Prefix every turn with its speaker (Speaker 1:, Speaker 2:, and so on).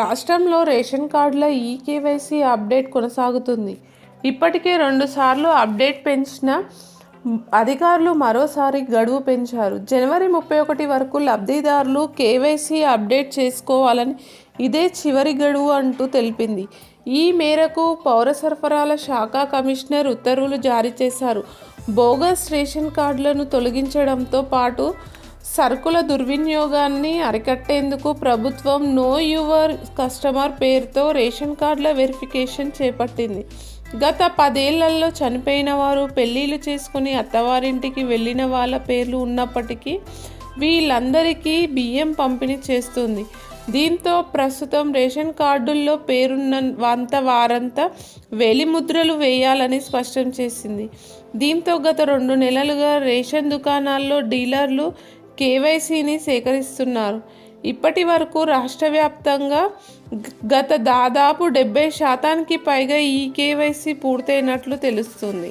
Speaker 1: రాష్ట్రంలో రేషన్ కార్డుల eKYC update కొనసాగుతుంది. ఇప్పటికే 2 సార్లు అప్డేట్ పెంచిన అధికారులు మరోసారి గడువు పెంచారు. జనవరి 31 వరకు లబ్ధిదారులు కేవైసీ అప్డేట్ చేసుకోవాలని ఇదే చివరి గడువు అంటూ తెలిపింది. ఈ మేరకు పౌర సరఫరాల శాఖ కమిషనర్ ఉత్తర్వులు జారీ చేశారు. బోగస్ రేషన్ కార్డులను తొలగించడంతో పాటు సరుకుల దుర్వినియోగాన్ని అరికట్టేందుకు ప్రభుత్వం నో యువర్ కస్టమర్ పేరుతో రేషన్ కార్డుల వెరిఫికేషన్ చేపట్టింది. గత 10 ఏళ్లలో చనిపోయిన వారు, పెళ్లిళ్లు చేసుకుని అత్తవారింటికి వెళ్లిన వాళ్ళ పేర్లు ఉన్నప్పటికీ వీళ్ళందరికీ బియ్యం పంపిణీ చేస్తుంది. దీంతో ప్రస్తుతం రేషన్ కార్డుల్లో పేరున్న వారంతా వేలిముద్రలు వేయాలని స్పష్టం చేసింది. దీంతో గత 2 నెలలుగా రేషన్ దుకాణాల్లో డీలర్లు కేవైసీని సేకరిస్తున్నారు. ఇప్పటి వరకు రాష్ట్ర వ్యాప్తంగా దాదాపు 70% పైగా ఈ కేవైసీ పూర్తయినట్లు తెలుస్తుంది.